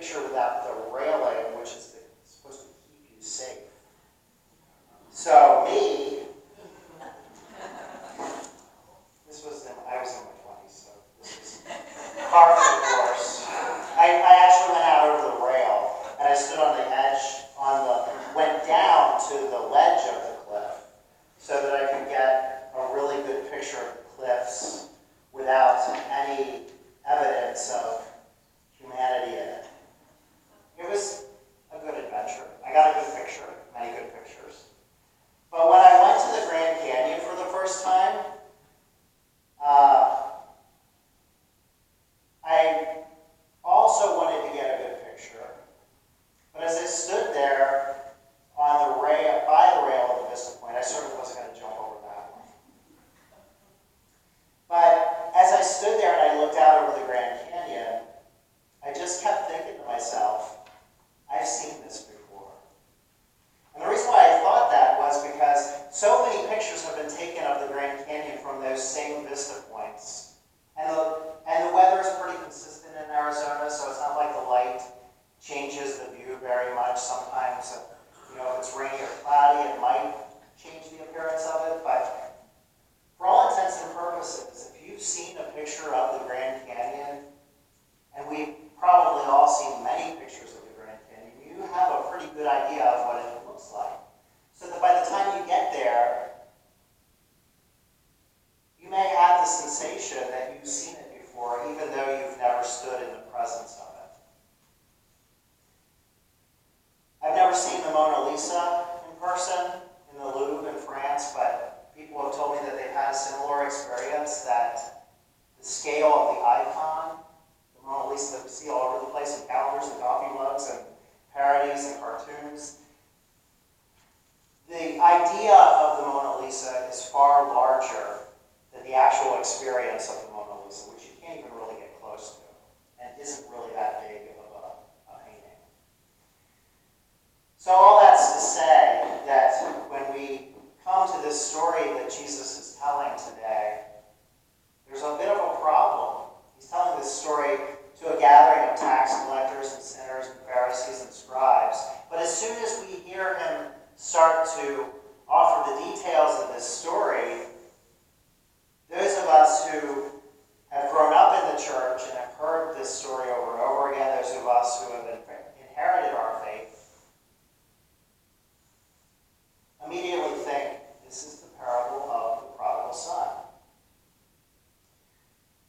picture without the railing, which is supposed to keep you safe. So me, I was in my 20s, so this was par for the course. I actually went out over the rail, and I stood on the edge, went down to the ledge of the cliff, so that I could get a really good picture of the cliffs without any evidence of humanity in it. It was a good adventure. I got a good picture, many good pictures. But when I went to the Grand Canyon for the first time, I also wanted to get a good picture. But as I stood there on the rail, by the rail of the Vista Point, I certainly wasn't going to jump over that one. But as I stood there and I looked out over the Grand Canyon, I just kept thinking to myself, I've seen this before. And the reason why I thought that was because so many pictures have been taken of the Grand Canyon from those same vista points. And the weather is pretty consistent in Arizona, so it's not like the light changes the view very much. Sometimes, if it's rainy or cloudy, it might change the appearance of it. But for all intents and purposes, if you've seen a picture of the Grand Canyon, and we've probably all seen many pictures of the Grand Canyon, you have a pretty good idea of what it looks like. So that by the time you get there, you may have the sensation that you've seen it before, even though you've never stood in the presence of it. I've never seen the Mona Lisa in person in the Louvre in France, but people have told me that they've had a similar experience, that the scale of the icon, the Mona Lisa that we see all over the place in calendars and coffee mugs and parodies and cartoons, the idea of the Mona Lisa is far larger than the actual experience of the Mona Lisa, which you can't even really get close to, and isn't really that big of a painting. So all that's to say that when we come to this story that Jesus is telling today, there's a bit of a problem. He's telling this story to a gathering of tax collectors and sinners and Pharisees and scribes. But as soon as we hear him start to offer the details of this story, those of us who have grown up in the church and have heard this story over and over again, those of us who have inherited our faith, immediately think this is the parable of the prodigal son.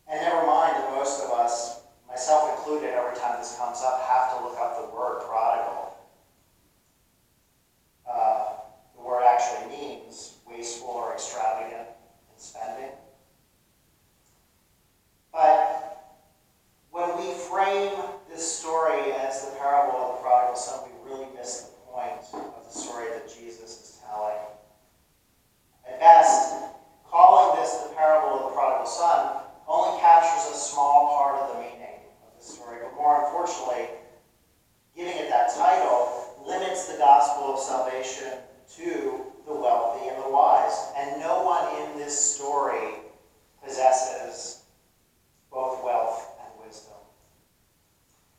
And never mind that most of us, myself included, every time this comes up, have to look up the word prodigal. The word actually means wasteful or extravagant in spending. But when we frame this story as the parable of the prodigal son, we really miss the point of the story that Jesus is telling. At best, calling this the parable of the prodigal son only captures a small part of the meaning of the story, but more unfortunately, giving it that title limits the gospel of salvation to the wealthy and the wise. And no one in this story possesses both wealth and wisdom.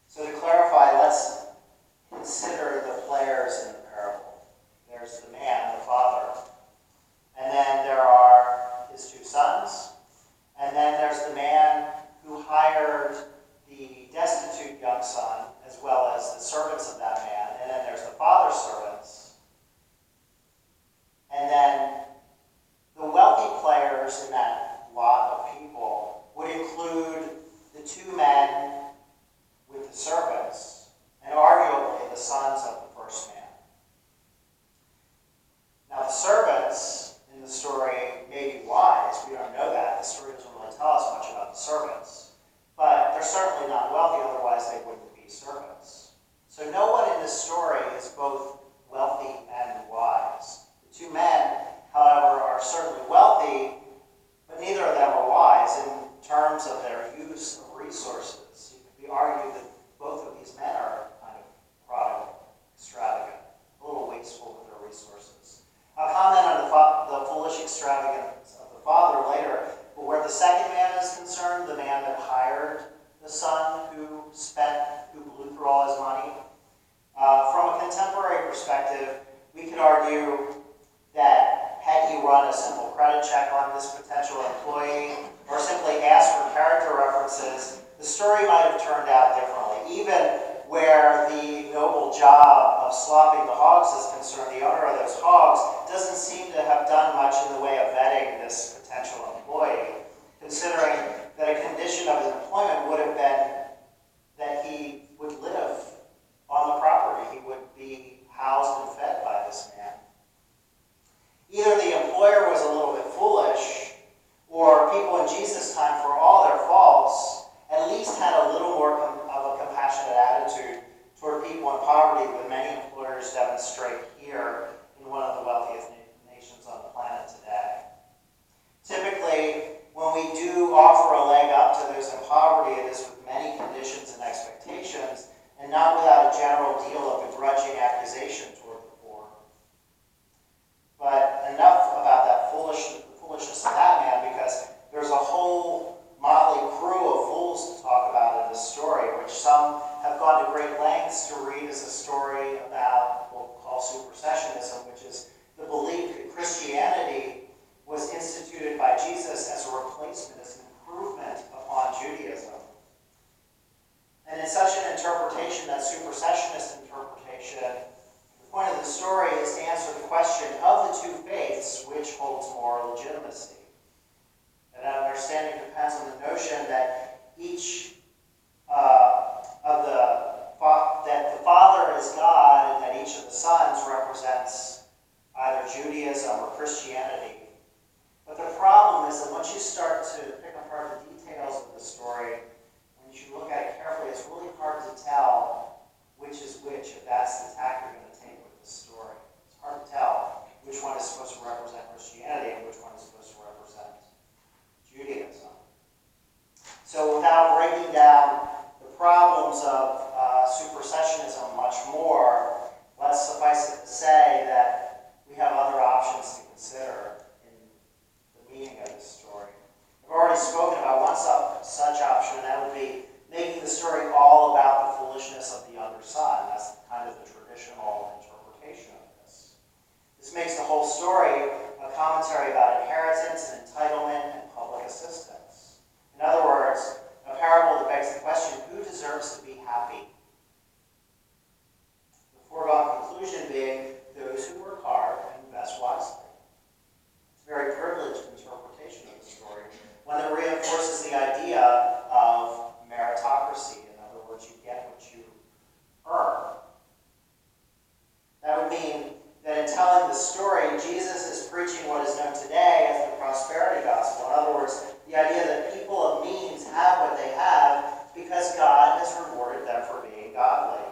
So to clarify, let's consider the players in the parable. There's the man, the father, and then there are his two sons, and then there's the man who hired the destitute young son, as well as the servants of that man, and then there's the father's servants. And then the wealthy players in that lot of people would include the two men with the servants, and arguably the sons of the first man. Now the servants in the story may be wise. We don't know that. The story doesn't really tell us much about the servants. But they're certainly not wealthy, otherwise they wouldn't be servants. So no one in this story is both wealthy and wise. The two men, however, are certainly wealthy, but neither of them are wise in terms of their use of resources. It could be argued that both of these men are kind of prodigal, extravagant, a little wasteful with their resources. I'll comment on the foolish extravagance of the father later, but where the second man is concerned, the man that hired the son who blew through all his argue that had he run a simple credit check on this potential employee or simply asked for character references, the story might have turned out differently. Even where the noble job of slopping the hogs is concerned, the owner of those hogs doesn't seem to have done much in the way of vetting this potential employee, considering that a condition of his employment would have been that he would live on the property. He would be housed and fed by this man. Either the employer was a little bit foolish, or people in Jesus' time, for all their faults, at least had a little more of a compassionate attitude toward people in poverty, than many employers demonstrate here in one of the wealthiest nations on the planet today. Typically, when we do offer a leg up to those in poverty, it is with many conditions and expectations, and not without a general deal of begrudging accusation toward the poor. But enough about the foolishness of that man, because there's a whole motley crew of fools to talk about in this story, which some have gone to great lengths to read as a story about what we'll call supersessionism, which is the belief that Christianity was instituted by Jesus as a replacement, as an improvement upon Judaism. And in such an interpretation, that supersessionist interpretation, the point of the story is to answer the question of the two faiths, which holds more legitimacy. And that understanding depends on the notion that that the Father is God, and that each of the sons represents either Judaism or Christianity. But the problem is that once you start to pick apart the details of the story, when you look at it carefully, it's really hard to tell which is which, if that's the tack you're going to take with the story. It's hard to tell which one is supposed to represent Christianity and which one is supposed to represent Judaism. So without breaking down the problems of supersessionism much more, let's suffice it to say that we have other options to consider in the meaning of this story. I've already spoken about one such option, and that would be making the story all about the foolishness of the younger son. That's kind of the traditional interpretation of this. This makes the whole story a commentary about inheritance and entitlement and public assistance. In other words, a parable that begs the question, who deserves to be happy? The foregone conclusion being those who work hard and invest wisely. It's a very privileged interpretation of the story, one that reinforces the idea of meritocracy. In other words, you get what you earn. That would mean that in telling the story, Jesus is preaching what is known today as the prosperity gospel. In other words, the idea that people of means have what they have because God has rewarded them for being godly,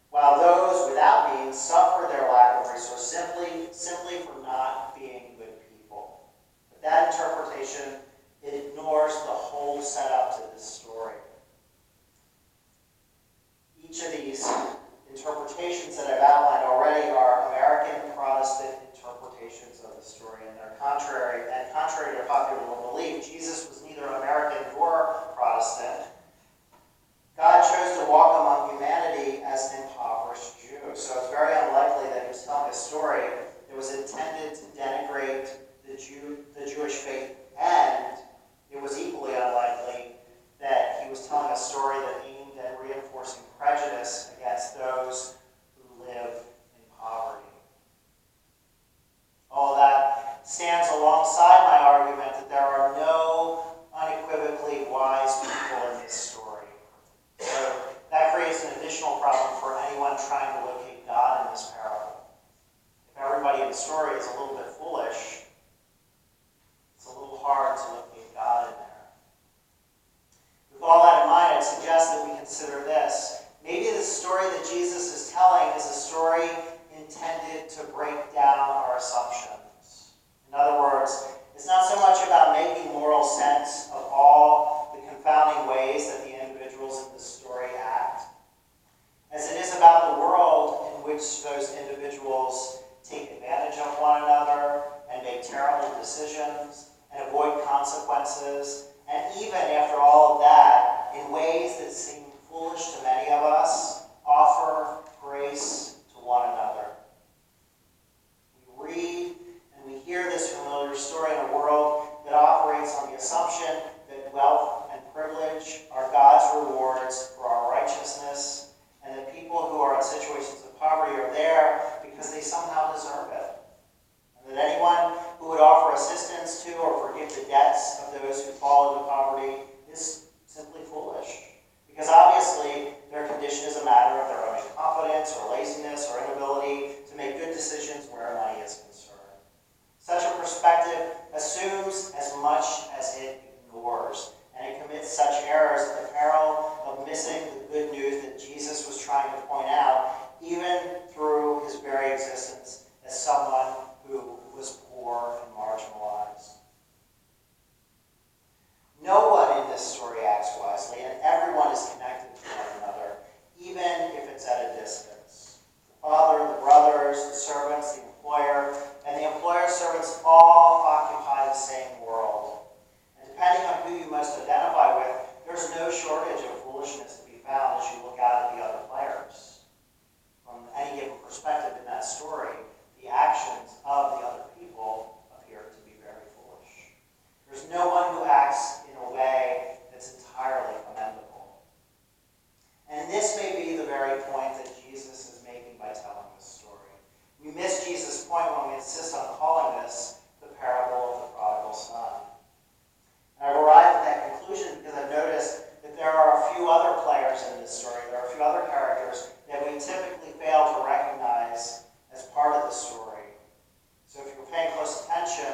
while those without means suffer their lack of resource simply for not being good people. But that interpretation, it ignores the whole setup to this story. Each of these interpretations that I've outlined already are American Protestant interpretations of the story, and they're contrary to popular belief. Jesus was neither American nor Protestant. God chose to walk among humanity as an impoverished Jew, so it's very unlikely that he was telling a story that was intended to denigrate the Jewish faith, and it was equally unlikely that he was telling a story that aimed at reinforcing prejudice against those who live in poverty. All that stands alongside my argument that there are no unequivocally wise people in this story. So that creates an additional problem for anyone trying to locate God in this parable. If everybody in the story is a little bit foolish, it's a little hard to locate God in there. With all that in mind, I'd suggest that we consider this. Maybe the story that Jesus is telling is a story intended to break down our assumptions. In other words, it's not so much about making moral sense of all the confounding ways that the individuals in this story act, as it is about the world in which those individuals take advantage of one another and make terrible decisions and avoid consequences, and even after all of that, in ways that seem foolish to many of us, offer grace to one another. incompetence or laziness or inability to make good decisions where money is concerned. Such a perspective assumes as much as it ignores, and it commits such errors at the peril of missing the good news that Jesus was trying to point out, even through his very existence as someone who was poor and marginalized. No one in this story acts wisely, and everyone is connected to one another, even if it's at a distance. The father, the brothers, the servants, the employer, and the employer's servants all occupy the same world. And depending on who you most identify with, there's no shortage of foolishness to be found as you look out at the other players. From any given perspective in that story, the actions of the other people appear to be very foolish. There's no one who acts in a way that's entirely commendable. And this may be the very point that Jesus is making by telling this story. We miss Jesus' point when we insist on calling this the parable of the prodigal son. And I've arrived at that conclusion because I've noticed that there are a few other players in this story. There are a few other characters that we typically fail to recognize as part of the story. So if you were paying close attention,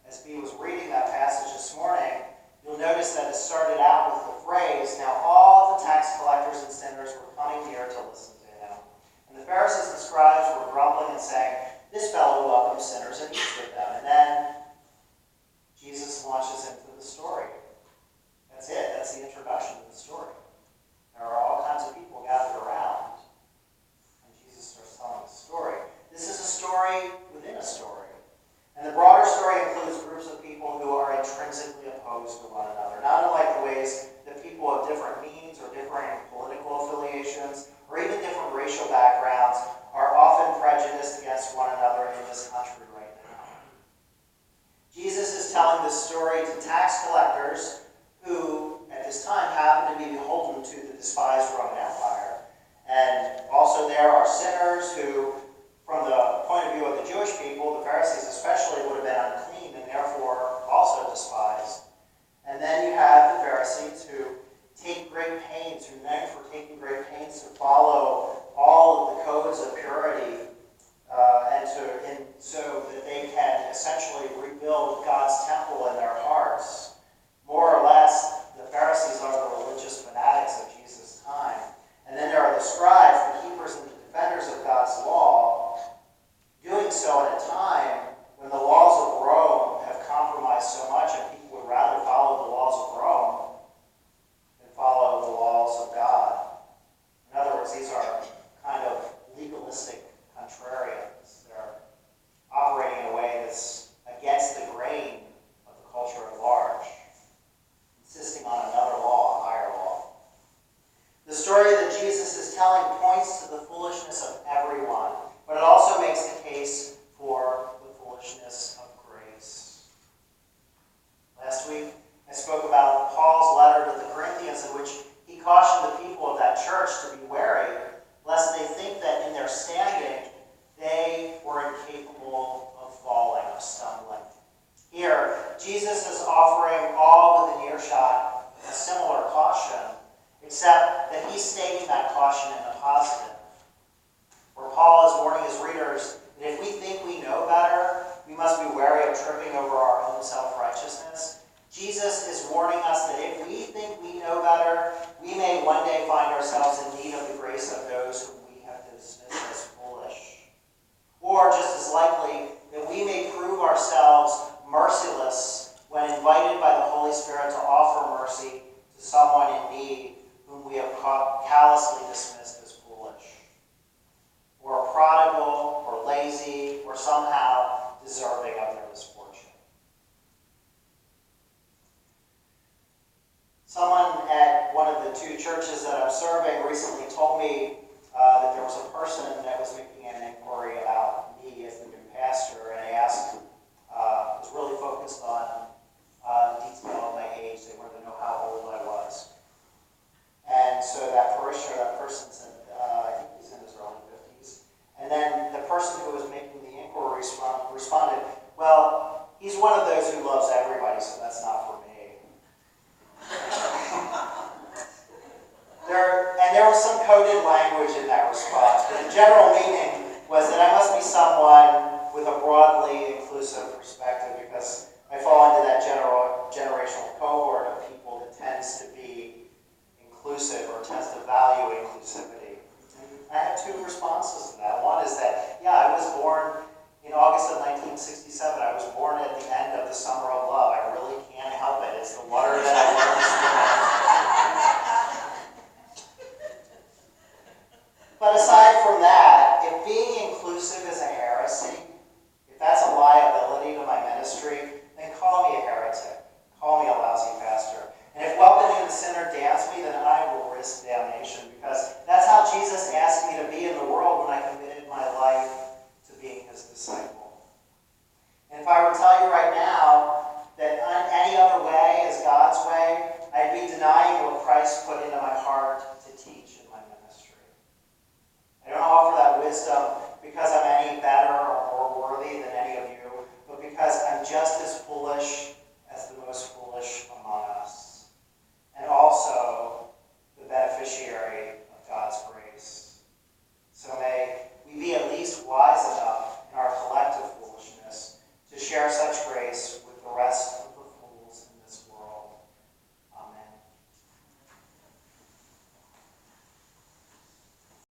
as Bea was reading that passage this morning, you'll notice that it started out with the phrase, "Now all the tax collectors and sinners were coming near to listen to him. And the Pharisees and scribes were grumbling and saying, 'This fellow welcomes sinners and eats with them.'" And then Jesus launches into the story. That's it. That's the introduction to the story. There are all kinds of people gathered around, and Jesus starts telling the story. This is a story within a story. And the broader story includes groups of people who are intrinsically opposed to one another, not unlike the ways that people of different means or differing political affiliations or even different racial backgrounds are often prejudiced against one another in this country right now. Jesus is telling this story to tax collectors who, at this time, happen to be beholden to the despised Roman Empire. And also there are sinners who, from the point of view of the Jewish people, the Pharisees especially, would have been unclean and therefore also despised. And then you have the Pharisees who take great pains, who are known for taking great pains to follow all of the codes of purity and so that they can essentially rebuild God's temple in their hearts. More or less, the Pharisees are the religious fanatics of Jesus' time. And then there are the scribes, the keepers and the defenders of God's law, doing so at a time when the laws of Rome have compromised so much and people would rather follow the laws of Rome than follow the laws of God. In other words, these are kind of legalistic contrarians. They're operating in a way that's against the grain of the culture at large, insisting on another law, a higher law. The story that Jesus is telling points to the foolishness of everyone, but it also makes the case for the foolishness of grace. Last week, I spoke about Paul's letter to the Corinthians, in which he cautioned the people of that church to be wary, lest they think that in their standing, they were incapable of falling, of stumbling. Here, Jesus is offering all within earshot a similar caution, except that he's stating that caution in the positive. Where Paul is warning his readers that if we think we know better, we must be wary of tripping over our own self-righteousness. Jesus is warning us that if we think we know better, we may one day find ourselves in need of the grace of those whom we have dismissed as foolish. Or, just as likely, that we may prove ourselves merciless when invited by the Holy Spirit to offer mercy to someone in need whom we have callously dismissed as foolish, or prodigal, or lazy, or somehow deserving of their misfortune. Someone at one of the two churches that I'm serving recently told me But the general meaning was that I must be someone with a broadly inclusive perspective, because I fall into that generational cohort of people that tends to be inclusive or tends to value inclusivity. And I have two responses to